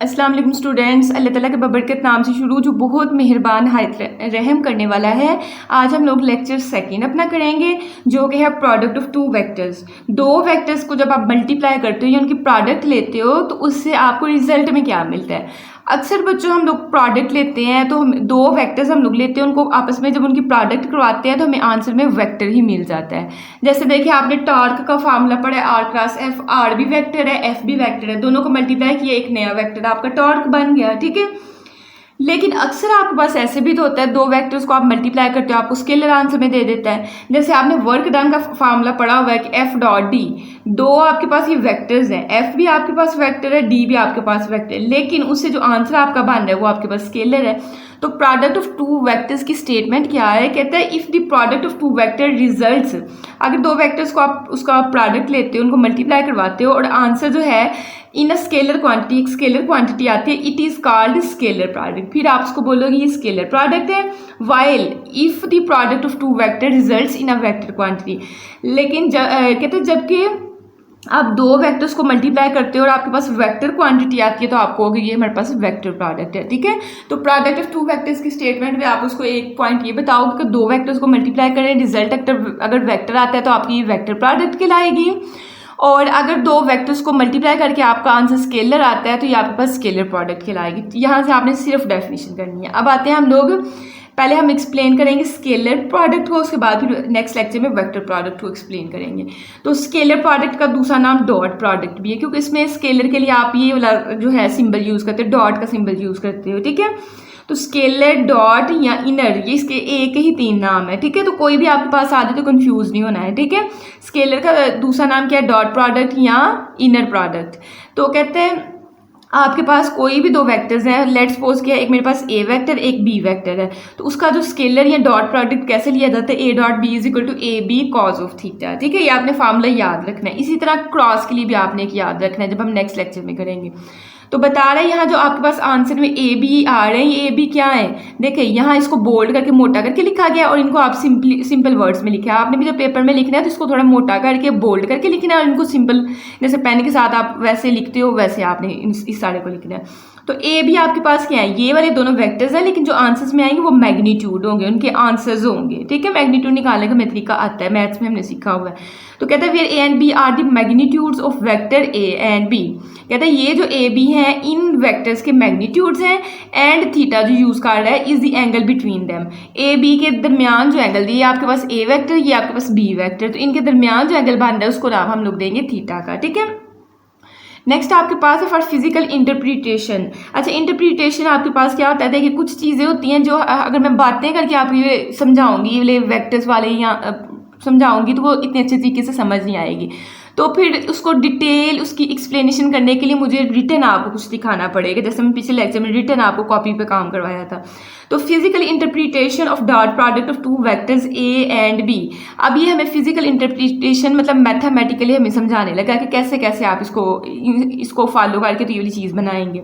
अस्सलाम वालेकुम स्टूडेंट्स, अल्लाह ताला के बबरकत नाम से शुरू जो बहुत मेहरबान रहम करने वाला है। आज हम लोग लेक्चर सेकंड अपना करेंगे जो कि है प्रोडक्ट ऑफ टू वेक्टर्स। दो वेक्टर्स को जब आप मल्टीप्लाई करते हो या उनकी प्रोडक्ट लेते हो तो उससे आपको रिजल्ट में क्या मिलता है। अक्सर बच्चों हम लोग प्रोडक्ट लेते हैं तो हम दो वेक्टर्स हम लोग लेते हैं, उनको आपस में जब उनकी प्रोडक्ट करवाते हैं तो हमें आंसर में वेक्टर ही मिल जाता है। जैसे देखिए आपने टॉर्क का फार्मूला पढ़ा है, आर क्रॉस एफ। आर भी वेक्टर है, एफ भी वेक्टर है, दोनों को मल्टीप्लाई किया एक नया वेक्टर आपका टॉर्क बन गया। ठीक है, लेकिन अक्सर आपके पास ऐसे भी तो होता है दो वेक्टर्स को आप मल्टीप्लाई करते हो आपको स्केलर आंसर में दे देता है। जैसे आपने वर्क डन का फार्मूला पढ़ा हुआ है कि एफ डॉट डी, दो आपके पास ये वेक्टर्स हैं, एफ भी आपके पास वेक्टर है, डी भी आपके पास वेक्टर है, लेकिन उससे जो आंसर आपका बन रहा है वो आपके पास स्केलर है। तो प्रोडक्ट ऑफ टू वेक्टर्स की स्टेटमेंट क्या है, कहता है if the product of two vector results, अगर दो वेक्टर्स को आप उसका प्रोडक्ट लेते हो, उनको मल्टीप्लाई करवाते हो और आंसर जो है इन अ स्केलर क्वांटिटी, एक स्केलर क्वांटिटी आती है, it is called scalar product. फिर आप उसको बोलोगे ये स्केलर प्रोडक्ट है। While if the product of two vector results in a vector quantity, लेकिन कहते हैं जबकि आप दो वेक्टर्स को मल्टीप्लाई करते हो और आपके पास वेक्टर क्वांटिटी आती है तो आपको होगी ये हमारे पास वेक्टर प्रोडक्ट है। ठीक है, तो प्रोडक्ट ऑफ टू वेक्टर्स की स्टेटमेंट में आप उसको एक पॉइंट ये बताओगे कि दो वेक्टर्स को मल्टीप्लाई करें, रिजल्ट अगर वेक्टर आता है तो आपकी ये वेक्टर प्रोडक्ट कहलाएगी, और अगर दो वेक्टर्स को मल्टीप्लाई करके आपका आंसर स्केलर आता है तो ये आपके पास स्केलर प्रोडक्ट कहलाएगी। यहाँ से आपने सिर्फ डेफिनेशन करनी है। अब आते हैं हम लोग, पहले हम एक्सप्लेन करेंगे स्केलर प्रोडक्ट को, उसके बाद फिर नेक्स्ट लेक्चर में वेक्टर प्रोडक्ट को एक्सप्लेन करेंगे। तो स्केलर प्रोडक्ट का दूसरा नाम डॉट प्रोडक्ट भी है, क्योंकि इसमें स्केलर के लिए आप ये वाला जो है सिंबल यूज़ करते हो, डॉट का सिंबल यूज़ करते हो। ठीक है, तो स्केलर, डॉट या इनर, ये इसके एक ही तीन नाम है। ठीक है, तो कोई भी आपके पास आ जाए तो कंफ्यूज नहीं होना है। ठीक है, स्केलर का दूसरा नाम क्या है, डॉट प्रोडक्ट या इनर प्रोडक्ट। तो कहते हैं आपके पास कोई भी दो वेक्टर्स हैं, लेट्स सपोज किया एक मेरे पास ए वेक्टर एक बी वेक्टर है, तो उसका जो स्केलर या डॉट प्रोडक्ट कैसे लिया जाता है, A dot B is equal to A B cos of theta. ठीक है, ये आपने फार्मूला याद रखना है। इसी तरह क्रॉस के लिए भी आपने एक याद रखना है जब हम नेक्स्ट लेक्चर में करेंगे। तो बता रहे हैं यहाँ जो आपके पास आंसर में ए बी आ रहे हैं, ये ए बी क्या है, देखिए यहाँ इसको बोल्ड करके मोटा करके लिखा गया और इनको आप सिंपल वर्ड्स में लिखा है। आपने भी जब पेपर में लिखना है तो इसको थोड़ा मोटा करके बोल्ड करके लिखना है और इनको सिंपल जैसे पेन के साथ आप वैसे लिखते हो वैसे आपने इस सारे को लिखना है। तो ए भी आपके पास क्या है, ये वाले दोनों वेक्टर्स हैं, लेकिन जो आंसर्स में आएंगे वो मैग्नीट्यूड होंगे, उनके आंसर्स होंगे। ठीक है, मैग्नीट्यूड निकालने का तरीका आता है, मैथ्स में हमने सीखा हुआ है। तो कहता है फिर A and B are the magnitudes of vector A and B. कहता है ये जो ए बी हैं इन वेक्टर्स के मैग्नीट्यूड्स हैं, एंड थीटा जो यूज कर रहा है is the angle between them. A B के दरमियान जो एंगल, ये आपके पास ए वेक्टर, ये आपके पास बी वेक्टर, तो इनके दरमियान जो एंगल बन रहा है उसको नाम हम लोग देंगे थीटा का। ठीक है, नेक्स्ट आपके पास है फॉर फिजिकल इंटरप्रिटेशन। अच्छा, इंटरप्रिटेशन आपके पास क्या होता है, देखिए कुछ चीज़ें होती हैं जो अगर मैं बातें करके आप ये समझाऊंगी, ये वेक्टर्स वाले या समझाऊंगी तो वो इतने अच्छे तरीके से समझ नहीं आएगी, तो फिर उसको डिटेल उसकी एक्सप्लेनेशन करने के लिए मुझे रिटर्न आपको कुछ दिखाना पड़ेगा। जैसे मैं पिछले लेक्चर में रिटर्न आपको कॉपी पे काम करवाया था। तो physical interpretation of dot product of two vectors A and B. अब ये हमें फिजिकल इंटरप्रिटेशन मतलब मैथमेटिकली हमें समझाने लगा कि कैसे कैसे आप इसको फॉलो करके तो ये वाली चीज़ बनाएंगे।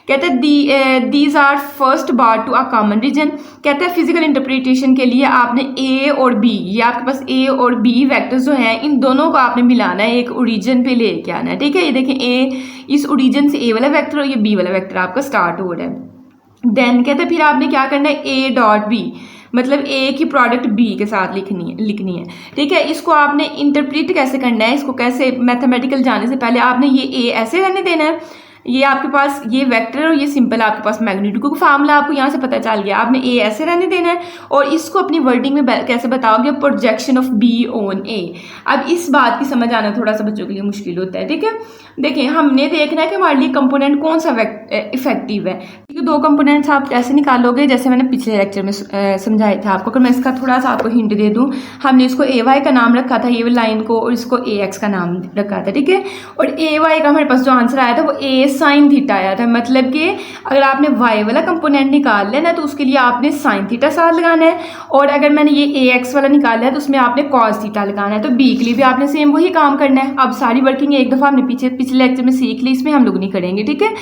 कहते हैं these are first bar to a common region. कहते हैं फिजिकल इंटरप्रिटेशन के लिए आपने ए और बी, ये आपके पास ए और बी वेक्टर्स जो हैं इन दोनों को आपने मिलाना है, एक ओरिजिन पे लेके आना है। ठीक है, ये देखें ए, इस ओरिजिन से ए वाला वेक्टर और ये बी वाला वेक्टर आपका स्टार्ट हो रहा है। देन कहते हैं फिर आपने क्या करना है, ए डॉट बी मतलब ए की प्रोडक्ट बी के साथ लिखनी है। ठीक है, इसको आपने इंटरप्रेट कैसे करना है, इसको कैसे मैथमेटिकल जाने से पहले आपने ये ए ऐसे रहने देना है, ये आपके पास ये वेक्टर और ये सिंपल आपके पास मैग्नीट्यूड का फार्मूला आपको यहाँ से पता चल गया। आपने ए ऐसे रहने देना है और इसको अपनी वर्डिंग में कैसे बताओगे, projection of B on A. अब इस बात की समझ आना थोड़ा सा बच्चों के लिए मुश्किल होता है। ठीक है, देखिए हमने देखना है कि हमारे लिए कंपोनेंट कौन सा इफेक्टिव है, क्योंकि दो कंपोनेंट्स आप ऐसे निकालोगे जैसे मैंने पिछले लेक्चर में समझाया था आपको। अगर मैं इसका थोड़ा सा आपको हिंट दे दूँ, हमने इसको ए वाई का नाम रखा था ये लाइन को, और इसको ए एक्स का नाम रखा था। ठीक है, और ए वाई का हमारे पास जो आंसर आया था वो ए साइन थीटा आया था। मतलब कि अगर आपने वाई वाला कंपोनेंट निकाल लेना तो उसके लिए आपने साइन थीटा साथ लगाना है, और अगर मैंने ये ए एक्स वाला निकाला है तो उसमें आपने कॉस थीटा लगाना है। तो बी के लिए भी आपने सेम वही काम करना है। अब सारी वर्किंग एक दफ़ा हमने पिछले लेक्चर में सीख ली, इसमें हम लोग नहीं करेंगे। ठीक है,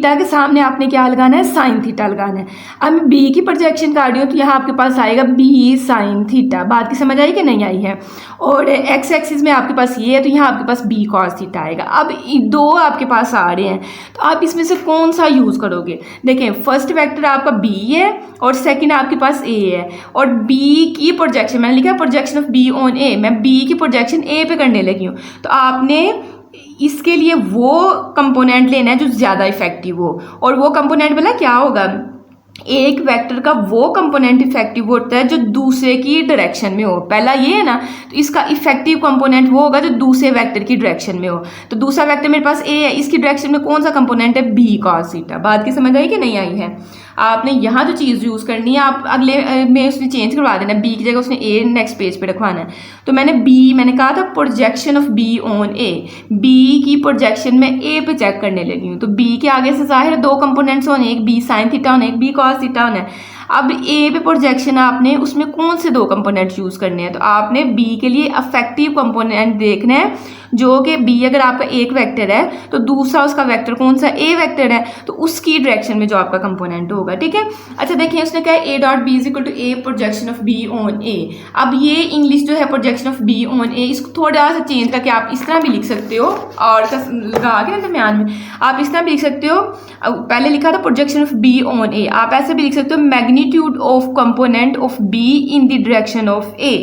थीटा के सामने आपने क्या लगाना है, साइन थीटा लगाना है। अब मैं बी की प्रोजेक्शन काट रही हूँ तो यहाँ आपके पास आएगा बी साइन थीटा। बात की समझ आई कि नहीं आई है। और एक्स एक्सिस में आपके पास ये है तो यहाँ आपके पास बी कॉस थीटा आएगा। अब दो आपके पास आ रहे हैं तो आप इसमें से कौन सा यूज़ करोगे। देखें फर्स्ट वेक्टर आपका बी है और सेकंड आपके पास ए है, और बी की प्रोजेक्शन मैंने लिखा प्रोजेक्शन ऑफ बी ऑन ए, मैं बी की प्रोजेक्शन ए पे करने लगी हूँ। तो आपने इसके लिए वो कंपोनेंट लेना है जो ज़्यादा इफेक्टिव हो, और वो कंपोनेंट वाला क्या होगा, एक वेक्टर का वो कंपोनेंट इफेक्टिव होता है जो दूसरे की डायरेक्शन में हो। पहला ये है ना, तो इसका इफेक्टिव कंपोनेंट वो होगा जो दूसरे वेक्टर की डायरेक्शन में हो। तो दूसरा वेक्टर मेरे पास ए है, इसकी डायरेक्शन में कौन सा कंपोनेंट है, बी कॉस थीटा। बात की समझ आई कि नहीं आई है। आपने यहाँ जो चीज़ यूज़ करनी है आप अगले में उसने चेंज करवा देना, बी की जगह उसने ए नेक्स्ट पेज पे रखवाना है। तो मैंने कहा था projection of B on A, B की प्रोजेक्शन में ए पे चेक करने लगी हूँ। तो बी के आगे से जाहिर दो कंपोनेंट्स होने, एक बी साइन थीटा होना, एक बी कॉस थीटा होना है। अब ए पे प्रोजेक्शन आपने उसमें कौन से दो कंपोनेंट यूज़ करने हैं, तो आपने बी के लिए अफेक्टिव कंपोनेंट देखना है जो कि बी अगर आपका एक वेक्टर है तो दूसरा उसका वेक्टर कौन सा, ए वेक्टर है, तो उसकी डायरेक्शन में जो आपका कंपोनेंट होगा। ठीक है। अच्छा देखिए उसने कहा A dot B is equal to A projection of B on A. अब ये इंग्लिश जो है projection of B on A, इसको थोड़ा सा चेंज करके आप इस तरह भी लिख सकते हो, और लगा के दरमियान में आप इस तरह भी लिख सकते हो। पहले लिखा था projection of B on A, आप ऐसे भी लिख सकते हो magnitude of component of B in the direction of A.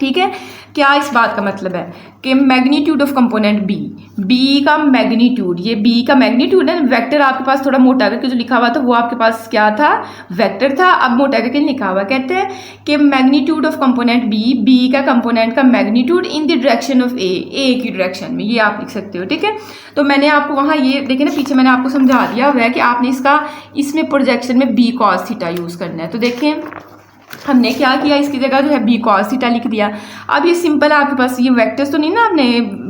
ठीक है। क्या इस बात का मतलब है कि मैग्नीट्यूड ऑफ कंपोनेंट बी का मैग्नीट्यूड, ये बी का मैग्नीट्यूड है। वेक्टर आपके पास थोड़ा मोटा करके जो लिखा हुआ था वो आपके पास क्या था, वेक्टर था, अब मोटा करके लिखा हुआ। कहते हैं कि मैग्नीट्यूड ऑफ कंपोनेंट बी का कंपोनेंट का magnitude in the direction of A की डायरेक्शन में, ये आप लिख सकते हो। ठीक है। तो मैंने आपको वहाँ ये देखिए ना, पीछे मैंने आपको समझा दिया हुआ है कि आपने इसमें प्रोजेक्शन में बी कॉस थीटा यूज़ करना है। तो देखें हमने क्या किया, इसकी जगह जो है बी कॉस थीटा लिख दिया। अब ये सिंपल आपके पास ये वेक्टर्स तो नहीं ना, आपने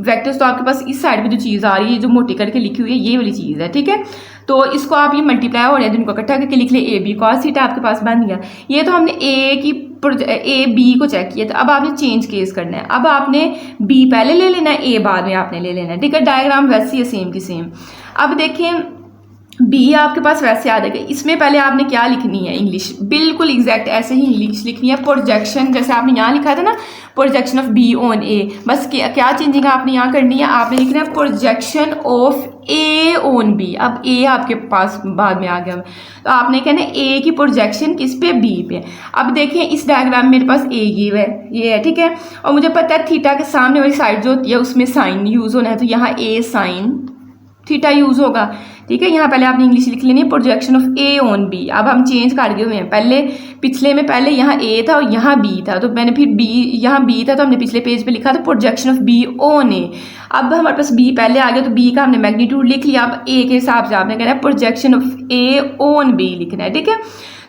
वेक्टर्स तो आपके पास इस साइड पे जो चीज़ आ रही है जो मोटी करके लिखी हुई है ये वाली चीज़ है। ठीक है। तो इसको आप ये मल्टीप्लाई हो रहे हैं, इनको इकट्ठा करके लिख ले, ए बी कॉस थीटा आपके पास बन गया। ये तो हमने ए बी को चेक किया था। अब आपने चेंज केस करना है, अब आपने बी पहले ले लेना है, ए बाद में आपने ले लेना है। ठीक है। डायग्राम वैसी है सेम की सेम। अब देखें बी आपके पास वैसे आ जाएगा, इसमें पहले आपने क्या लिखनी है, इंग्लिश बिल्कुल एग्जैक्ट ऐसे ही इंग्लिश लिखनी है। प्रोजेक्शन जैसे आपने यहाँ लिखा था ना, प्रोजेक्शन ऑफ बी ऑन ए, बस क्या चेंजिंग आपने यहाँ करनी है, आपने लिखना है projection of A on B. अब ए आपके पास बाद में आ गया, तो आपने कहना है ए की प्रोजेक्शन किस पे, बी पे। अब देखें इस डायग्राम में मेरे पास ए ये है। ठीक है। और मुझे पता है थीटा के सामने वाली साइड जो होती है उसमें साइन यूज़ होना है, तो यहाँ ए साइन थीटा यूज़ होगा। ठीक है। यहाँ पहले आपने इंग्लिश लिख लेनी है projection of A on B. अब हम चेंज कर गए हुए हैं, पिछले में पहले यहाँ ए था और यहाँ बी था, तो मैंने फिर यहाँ बी था तो हमने पिछले पेज पे लिखा था projection of B on A. अब हमारे पास बी पहले आ गया तो बी का हमने मैग्नीट्यूड लिख लिया। अब ए के हिसाब से आपने कहना है projection of A on B लिखना है। ठीक है।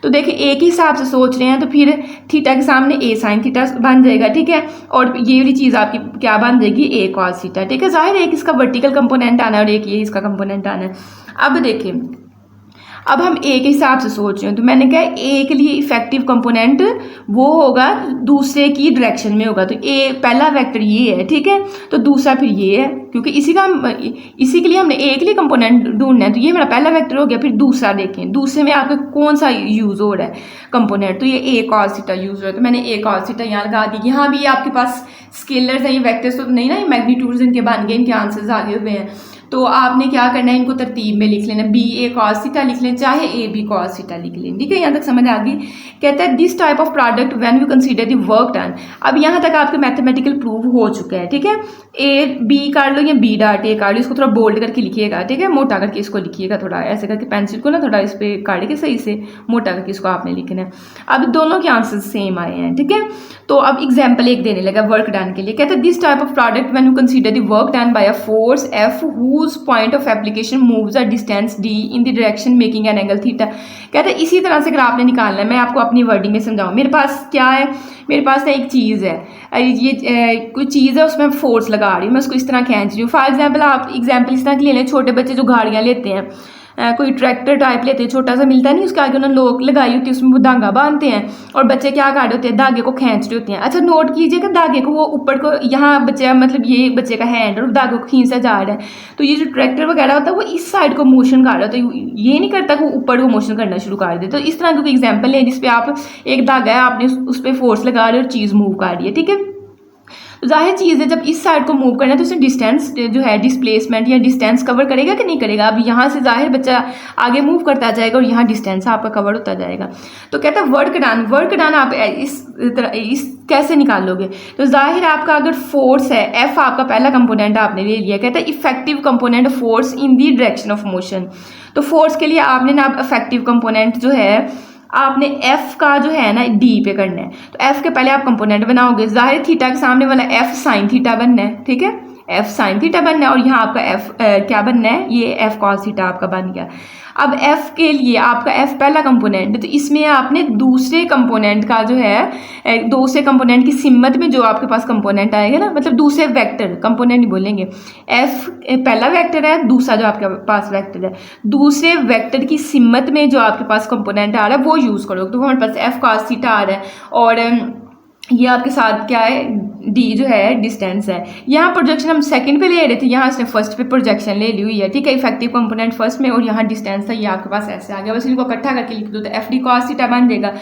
तो देखिए एक ही हिसाब से सोच रहे हैं तो फिर थीटा के सामने ए साइन थीटा बन जाएगा। ठीक है। और ये वाली चीज़ आपकी क्या बन जाएगी, ए कॉस थीटा। ठीक है। जाहिर है एक इसका वर्टिकल कंपोनेंट आना है और एक ये इसका कंपोनेंट आना है। अब देखिए अब हम ए के हिसाब से सोच रहे हैं, तो मैंने कहा ए के लिए इफेक्टिव कंपोनेंट वो होगा दूसरे की डायरेक्शन में होगा। तो ए पहला वेक्टर ये है। ठीक है। तो दूसरा फिर ये है, क्योंकि इसी के लिए हमने ए के लिए कंपोनेंट ढूंढना है। तो ये मेरा पहला वेक्टर हो गया। फिर दूसरा देखें, दूसरे में आपका कौन सा यूज़ हो रहा है कंपोनेंट, तो ये ए कॉस थीटा यूज़ हो रहा है। तो मैंने ए कॉस थीटा यहाँ लगा दी। यहाँ भी आपके पास स्केलर्स हैं, ये वेक्टर्स तो नहीं ना, ये मैग्नीट्यूड्स इनके बन गए, इनके आंसर्स आगे हुए हैं। तो आपने क्या करना है, इनको तरतीब में लिख लेना, बी ए कॉस थीटा लिख लें, चाहे ए बी कॉस थीटा लिख लें। ठीक है। यहाँ तक समझ आ गई। कहता है this type of product when we consider the work done. अब यहाँ तक आपके मैथमेटिकल प्रूव हो चुका है। ठीक है। ए बी काट लो या बी डॉट ए काट लो, इसको थोड़ा बोल्ड करके लिखिएगा। ठीक है। मोटा करके इसको लिखिएगा, थोड़ा ऐसे करके पेंसिल को ना थोड़ा इस पर काट के सही से मोटा करके इसको आपने लिखना है। अब दोनों के आंसर सेम आए हैं। ठीक है। तो अब एग्जाम्पल एक देने लगा वर्क डन के लिए। कहते हैं this type of product when you consider the work done by a force F whose point of application moves a distance D in the direction making an angle theta. कहते हैं इसी तरह से अगर आपने निकालना है, मैं आपको अपनी वर्डिंग में समझाऊँ। मेरे पास क्या है, मेरे पास ना एक चीज़ है, ये कोई चीज़ है उसमें फोर्स लगा रही हूँ, मैं उसको इस तरह खींच रही हूँ। फॉर एग्जाम्पल आप एग्जाम्पल इस तरह की ले लें, छोटे बच्चे जो गाड़ियाँ लेते हैं कोई ट्रैक्टर टाइप लेते हैं, छोटा सा मिलता नहीं, उसके आगे उन्होंने लोक लगाई होती है, उसमें वो धागा बांधते हैं और बच्चे क्या कर रहे होते हैं, धागे को खींच रहे होते हैं। अच्छा नोट कीजिएगा, धागे को वो ऊपर को यहाँ बच्चा मतलब ये बच्चे का हैंड और धागे को खींचा जा रहा है, तो ये जो ट्रैक्टर वगैरह होता है वो इस साइड को मोशन कर रहा होता है, ये नहीं करता कि वो ऊपर को मोशन करना शुरू कर दे। तो इस तरह का एग्जाम्पल है जिसपे आप एक धागा है, आपने उस पर फोर्स लगा रहे हो और चीज़ मूव कर रही है, ठीक है। तो जाहिर चीज़ है जब इस साइड को मूव करना है तो उसमें डिस्टेंस जो है डिस्प्लेसमेंट या डिस्टेंस कवर करेगा कि नहीं करेगा। अब यहाँ से जाहिर बच्चा आगे मूव करता जाएगा और यहाँ डिस्टेंस आपका कवर होता जाएगा। तो कहता है वर्क डन आप इस तरह इस कैसे निकालोगे। तो जाहिर आपका अगर फोर्स है, एफ आपका पहला कंपोनेंट आपने ले लिया, कहता है effective component force in the direction of motion. तो फोर्स के लिए आपने ना इफेक्टिव कंपोनेंट जो है आपने एफ का जो है ना डी पे करना है। तो एफ के पहले आप कंपोनेंट बनाओगे, जाहिर थीटा के सामने वाला एफ साइन थीटा बनना है, ठीक है, एफ साइन थीटा बनना है और यहाँ आपका एफ क्या बनना है, ये एफ कॉस थीटा आपका बन गया। अब एफ के लिए आपका एफ पहला कंपोनेंट है, तो इसमें आपने दूसरे कंपोनेंट का जो है दूसरे कंपोनेंट की सिमत में जो आपके पास कंपोनेंट आएगा ना, मतलब दूसरे वेक्टर कंपोनेंट नहीं बोलेंगे, एफ पहला वेक्टर है, दूसरा जो आपके पास वेक्टर है, दूसरे वेक्टर की सिमत में जो आपके पास कंपोनेंट आ रहा है वो यूज़ करो। तो हमारे पास एफ कॉस थीटा आ रहा है और ये आपके साथ क्या है, डी जो है डिस्टेंस है। यहाँ प्रोजेक्शन हम सेकंड पे ले रहे थे, यहाँ से फर्स्ट पे प्रोजेक्शन ले ली हुई है, ठीक है, इफेक्टिव कंपोनेंट फर्स्ट में और यहाँ डिस्टेंस था, ये आपके पास ऐसे आ गया। बस इनको इकट्ठा करके लिख दो तो एफ डी कॉस थीटा बन जाएगा।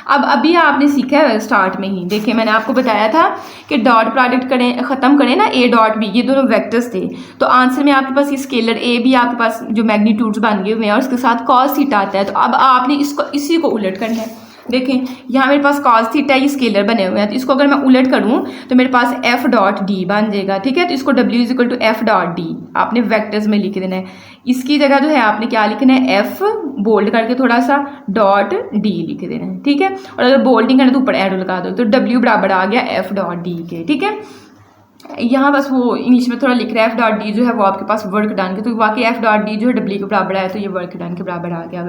अब अभी आपने सीखा है स्टार्ट में ही, देखिए मैंने आपको बताया था कि डॉट प्रोडक्ट करें ख़त्म करें ना, ए डॉट बी, ये दोनों वेक्टर्स थे, तो आंसर में आपके पास ये स्केलर ए भी आपके पास जो मैग्नीट्यूड्स बन गए हुए हैं और उसके साथ कॉस थीटा आता है। तो अब आपने इसको इसी को उलट करना है। देखें यहाँ मेरे पास कॉस थीटा ये स्केलर बने हुए हैं, तो इसको अगर मैं उलट करूँ तो मेरे पास एफ डॉट डी बन जाएगा, ठीक है। तो इसको W is equal to F dot D आपने वेक्टर्स में लिख देना है। इसकी जगह जो है आपने क्या लिखना है, एफ बोल्ड करके थोड़ा सा डॉट डी लिख देना है, ठीक है। और अगर बोल्डिंग करना तो ऊपर एरो लगा दो, तो डब्ल्यू बराबर आ गया एफ डॉट डी के, ठीक है। यहाँ बस वो इंग्लिश में थोड़ा लिख रहा है, एफ डॉट डी जो है वो आपके पास वर्क डन के, तो वाकई एफ डॉट डी जो है डब्ल्यू के बराबर आया, तो ये वर्क डन के बराबर आ गया।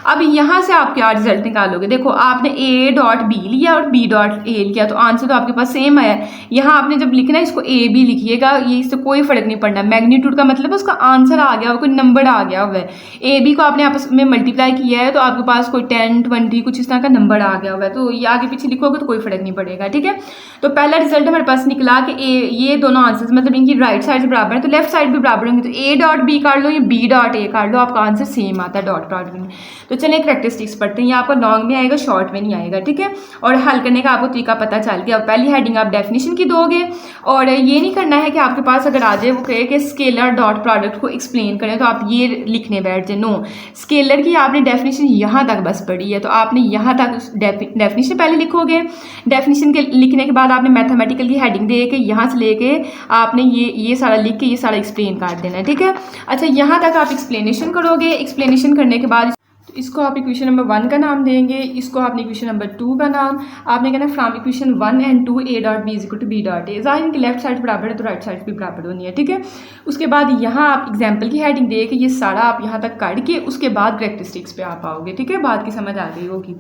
अब यहाँ से आप क्या रिजल्ट निकालोगे, देखो आपने ए डॉट बी लिया और बी डॉट ए लिया, तो आंसर तो आपके पास सेम आया। यहाँ आपने जब लिखना है इसको ए बी लिखिएगा, ये इससे कोई फर्क नहीं पड़ना, मैग्नीट्यूड का मतलब उसका आंसर आ गया, कोई नंबर आ गया हुआ है। ए बी को आपने आपस में मल्टीप्लाई किया है तो आपके पास कोई 10 20 कुछ इस तरह का नंबर आ गया हुआ है, तो ये आगे पीछे लिखोगे तो कोई फर्क नहीं पड़ेगा, ठीक है। तो पहला रिजल्ट हमारे पास निकला कि ये दोनों आंसर्स मतलब इनकी राइट साइड से बराबर है, तो लेफ्ट साइड भी बराबर होंगे, तो ए डॉट बी कर लो या बी डॉट ए कर लो, आपका आंसर सेम आता है डॉट प्रोडक्ट में। तो चलिए कैरेक्टरिस्टिक्स पढ़ते हैं, ये आपका लॉन्ग में आएगा शॉर्ट में नहीं आएगा, ठीक है। और हल करने का आपको तरीका पता चल गया। पहली हेडिंग आप डेफिनेशन की दोगे और ये नहीं करना है कि आपके पास अगर आ जाए वो कहे कि स्केलर डॉट प्रोडक्ट को एक्सप्लेन करें तो आप ये लिखने बैठ जाए, नो, स्केलर की आपने डेफिनेशन यहाँ तक बस पढ़ी है, तो आपने यहाँ तक डेफिनेशन पहले लिखोगे, डेफिनेशन के लिखने के बाद आपने मैथमेटिकल की हेडिंग दे के यहाँ से लेके आपने ये सारा लिख के ये सारा एक्सप्लेन कर देना है, ठीक है। अच्छा यहाँ तक आप एक्सप्लेनेशन करोगे, एक्सप्लेनेशन करने के बाद तो इसको आप इक्वेशन नंबर 1 का नाम देंगे, इसको आपने इक्वेशन नंबर 2 का नाम आपने कहना from equation 1 and 2 A dot B is equal to B dot A, जाहिर इनकी लेफ्ट साइड बराबर है तो राइट साइड भी बराबर होनी है, ठीक है। उसके बाद यहाँ आप एग्जाम्पल की हेडिंग दे के ये सारा आप यहाँ तक काट के उसके बाद कैरेक्टरिस्टिक्स पे आप आओगे, ठीक है, बात की समझ आ गई होगी।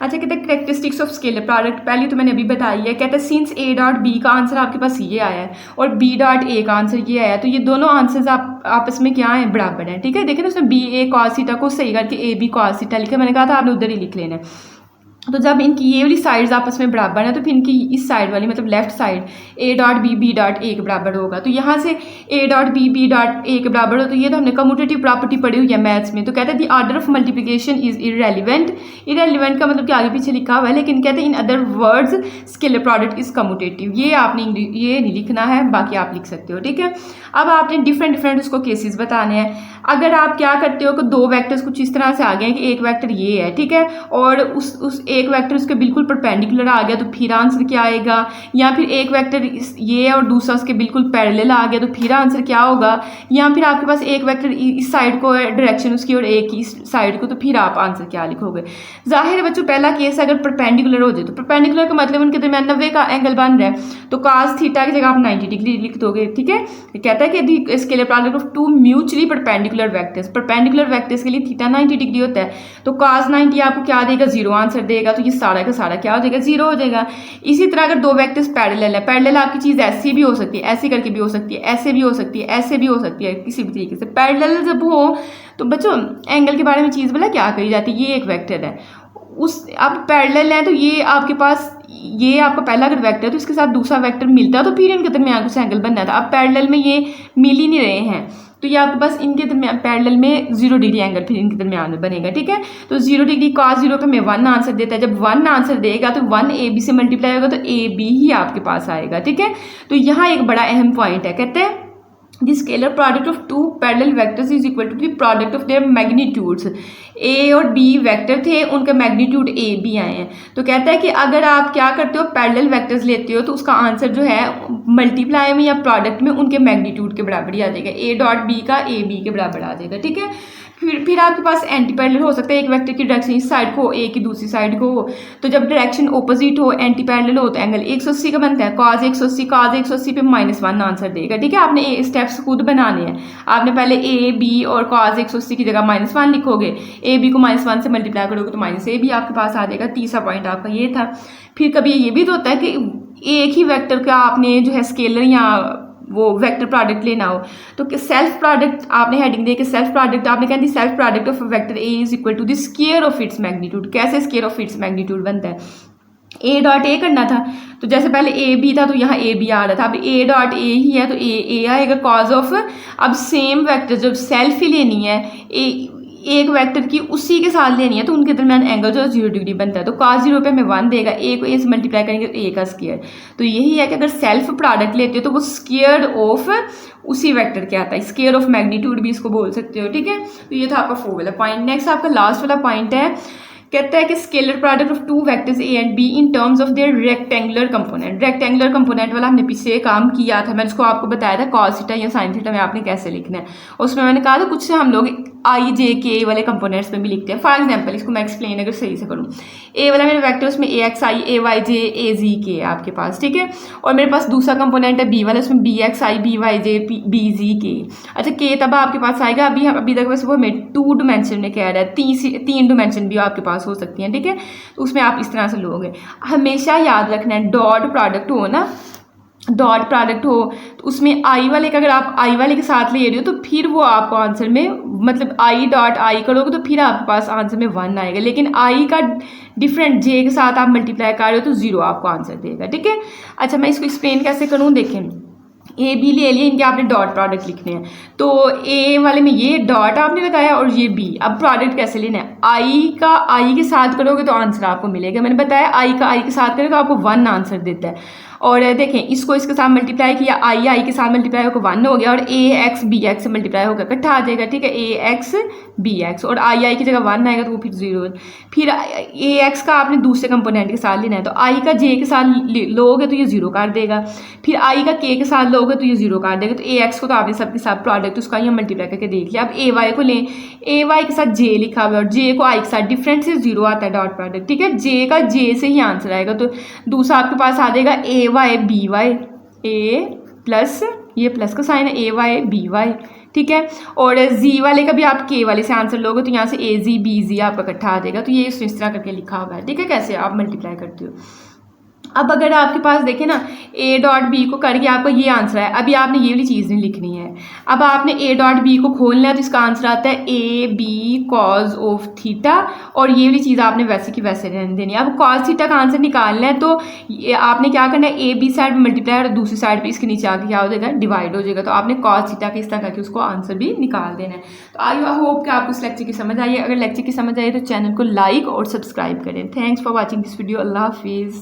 अच्छा कहते हैं कैरेक्टरिस्टिक्स ऑफ स्केलर प्रोडक्ट, पहली तो मैंने अभी बताई है, कहते हैं सिंस ए डॉट बी का आंसर आपके पास ये आया है और बी डॉट ए का आंसर ये आया है, तो ये दोनों आंसर्स आप आपस में क्या हैं, बराबर हैं, ठीक है। देखिए ना उसमें बी ए कॉस थीटा को सही करके ए बी कॉस थीटा लिखा, मैंने कहा था आपने उधर ही लिख लेना है। तो जब इनकी ये वाली साइड्स आपस में बराबर है तो फिर इनकी इस साइड वाली मतलब left side A dot B dot A के बराबर होगा, तो यहाँ से A dot B dot A के बराबर हो, तो ये तो हमने कम्यूटेटिव प्रॉपर्टी पढ़ी हुई है मैथ्स में। तो कहते हैं दी order of multiplication is irrelevant, irrelevant का मतलब कि आगे पीछे लिखा हुआ है, लेकिन कहते हैं in other words scalar product is commutative, ये आपने ये नहीं लिखना है, बाकी आप लिख सकते हो, ठीक है। अब आपने डिफरेंट उसको केसेस बताने हैं। अगर आप क्या करते हो कि दो वेक्टर्स कुछ इस तरह से आ गए हैं कि एक वेक्टर ये है, ठीक है, और उस एक वेक्टर उसके बिल्कुल परपेंडिकुलर आ गया तो फिर आंसर क्या आएगा, या फिर एक वेक्टर ये है और दूसरा उसके बिल्कुल पैरेलल आ गया तो फिर आंसर क्या होगा, या फिर आपके पास एक वेक्टर इस साइड को डायरेक्शन उसकी और एक इस साइड को, तो फिर आप आंसर क्या लिखोगे। जाहिर है बच्चों पहला केस अगर परपेंडिकुलर हो जाए, तो परपेंडिकुलर का मतलब उनके दरमियान 90 का एंगल बन रहा है, तो cos थीटा की जगह आप 90 डिग्री लिख दोगे, ठीक है। कहता है कि scalar product of two mutually perpendicular vectors, perpendicular vectors के लिए थीटा 90 डिग्री होता है, तो cos 90 आपको क्या देगा, 0 आंसर देगा। देगा तो ये सारा का सारा क्या हो जाएगा, 0 हो जाएगा। इसी तरह अगर दो वेक्टर्स पैरेलल है, पैरेलल आपकी चीज़ ऐसी भी हो सकती है, ऐसे करके भी हो सकती है, ऐसे भी हो सकती है, ऐसे भी हो सकती है, किसी भी तरीके से पैरेलल जब हो तो बच्चों एंगल के बारे में चीज़ बोला क्या कही जाती है, ये एक वेक्टर है, उस आप पैरेलल है तो ये आपके पास ये आपका पहला अगर वेक्टर है तो इसके साथ दूसरा वेक्टर मिलता है तो फिर इनके दरमियान कुछ एंगल बनना था। अब पैरेलल में ये मिल ही नहीं रहे हैं तो ये आपके पास इनके दरमियान पैरेलल में 0 डिग्री एंगल फिर इनके दरमियान में बनेगा, ठीक है। तो 0 डिग्री cos 0 पे हमें 1 आंसर देता है, जब 1 आंसर देगा तो 1 AB से मल्टीप्लाई होगा तो AB ही आपके पास आएगा, ठीक है। तो यहाँ एक बड़ा अहम पॉइंट है, कहते हैं the scalar product of two parallel vectors is equal to the product of their magnitudes। A और B वेक्टर थे, उनका मैग्नीट्यूड A B आए हैं, तो कहता है कि अगर आप क्या करते हो पैरेलल वेक्टर्स लेते हो तो उसका आंसर जो है मल्टीप्लाई में या प्रोडक्ट में उनके मैग्नीट्यूड के बराबर ही आ जाएगा, A डॉट B का A B के बराबर आ जाएगा, ठीक है। फिर आपके पास एंटी पैरेलल हो सकता है, एक वेक्टर की डायरेक्शन इस साइड को, ए की दूसरी साइड को हो, तो जब डायरेक्शन ऑपोजिट हो एंटी पैरेलल हो तो एंगल 180 का बनता है, cos 180 पे -1 आंसर देगा, ठीक है। आपने ए स्टेप्स खुद बनाने हैं, आपने पहले ए बी और cos 180 की जगह -1 लिखोगे, ए बी को -1 से मल्टीप्लाई करोगे तो -AB आपके पास आ जाएगा। तीसरा पॉइंट आपका ये था। फिर कभी ये भी तो होता है कि एक ही वेक्टर का आपने जो है स्केलर या वो वेक्टर प्रोडक्ट लेना हो तो सेल्फ प्रोडक्ट आपने हेडिंग दे के सेल्फ प्रोडक्ट आपने कहती self product of vector A is equal to the square of its magnitude. कैसे स्क्वायर ऑफ इट्स मैग्नीट्यूड बनता है, ए डॉट ए करना था तो जैसे पहले ए बी था तो यहाँ ए बी आ रहा था, अब ए डॉट ए ही है तो ए आएगा कॉज ऑफ, अब सेम वेक्टर जब सेल्फ ही लेनी है एक वेक्टर की उसी के साथ लेनी है तो उनके दरमियान एंगल जो है 0 डिग्री बनता है, तो cos 0 पे हमें 1 देगा, ए को ए से मल्टीप्लाई करेंगे तो ए का स्क्वायर। तो यही है कि अगर सेल्फ प्रोडक्ट लेते हो तो वो स्क्वायर ऑफ उसी वेक्टर के आता है, स्क्वायर ऑफ मैग्नीट्यूड भी इसको बोल सकते हो, ठीक है। तो ये था आपका 4 वाला पॉइंट। नेक्स्ट आपका लास्ट वाला पॉइंट है, कहता है कि scalar product of two vectors A and be in terms of their rectangular component. Rectangular component वाला हमने पीछे काम किया था, मैंने उसको आपको बताया था cos थीटा या sin थीटा में आपने कैसे लिखना है, उसमें मैंने कहा था कुछ से हम लोग आई जे के वाले कंपोनेंट्स में भी लिखते हैं। फॉर एग्जांपल इसको मैं एक्सप्लेन अगर सही से करूँ, ए वाला मेरे वेक्टर उसमें ए एक्स आई ए वाई जे ए जी के है आपके पास, ठीक है, और मेरे पास दूसरा कंपोनेंट है बी वाला, उसमें बी एक्स आई बी वाई जे बी जी के। अच्छा के तब आपके पास आएगा, अभी तक बस वो हमें 2 डिमेंशन में कह रहा है, 3 डिमेंशन भी आपके पास हो सकती हैं, ठीक है। तो उसमें आप इस तरह से लोगे, हमेशा याद रखना है डॉट प्रोडक्ट हो ना, डॉट प्रोडक्ट हो तो उसमें आई वाले का अगर आप आई वाले के साथ ले रहे हो तो फिर वो आपको आंसर में मतलब आई डॉट आई करोगे तो फिर आपके पास आंसर में 1 आएगा, लेकिन आई का डिफरेंट जे के साथ आप मल्टीप्लाई कर रहे हो तो 0 आपको आंसर देगा, ठीक है। अच्छा मैं इसको एक्सप्लेन कैसे करूँ, देखें ए बी ले लिए, इनके आपने डॉट प्रोडक्ट लिखने हैं, तो ए वाले में ये डॉट आपने लगाया और ये बी, अब प्रोडक्ट कैसे लेना है, आई का आई के साथ करोगे तो आंसर आपको मिलेगा, मैंने बताया आई का आई के साथ करोगे तो आपको 1 आंसर देता है। और देखें इसको इसके साथ मल्टीप्लाई किया, आई के साथ मल्टीप्लाई होकर 1 हो गया और ए एक्स बी एक्स से मल्टीप्लाई होकर इकट्ठा आ जाएगा, ठीक है, ए एक्स बी एक्स, और आई की जगह 1 आएगा तो वो फिर 0। फिर ए एक्स का आपने दूसरे कंपोनेंट के साथ लेना है, तो आई का जे के साथ लोगे तो ये 0 काट देगा, फिर आई का के साथ लोगे तो ये 0 काट देगा, तो ए एक्स को तो आपने सबके साथ प्रोडक्ट उसका यहाँ मल्टीप्लाई करके देख लिया। अब ए वाई को लें, ए वाई के साथ जे लिखा हुआ है और जे को आई के साथ डिफरेंस से 0 आता है डॉट प्रोडक्ट, ठीक है, जे का जे से ही आंसर आएगा, तो दूसरा आपके पास आ जाएगा ए वाई बी वाई, ए प्लस ये प्लस का साइन है ए वाई बी वाई, ठीक है, और जी वाले का भी आप के वाले से आंसर लोगे तो यहाँ से ए जी बी जी आपका इकट्ठा आ जाएगा, तो ये इस तरह करके लिखा होगा, ठीक है, कैसे आप मल्टीप्लाई करते हो। अब अगर आपके पास देखें ना ए डॉट बी को करके आपका ये आंसर है, अभी आपने ये वाली चीज़ नहीं लिखनी है, अब आपने ए डॉट बी को खोलना है तो इसका आंसर आता है A B cos of theta, और ये वाली चीज़ आपने वैसे की वैसे रहने देनी है। अब कॉज थीटा का आंसर निकालना है तो आपने क्या करना है, ए बी साइड में मल्टीप्लाई और दूसरी साइड पर इसके नीचे आके क्या हो जाएगा, डिवाइड हो जाएगा, तो आपने कॉज थीटा के इस तरह करके उसको आंसर भी निकाल देना है। तो आई होप कि आपको इस लेक्चर की समझ आई है, अगर लेक्चर की समझ आई तो चैनल को लाइक और सब्सक्राइब करें। Thanks for watching this video, अल्लाह हाफिज़।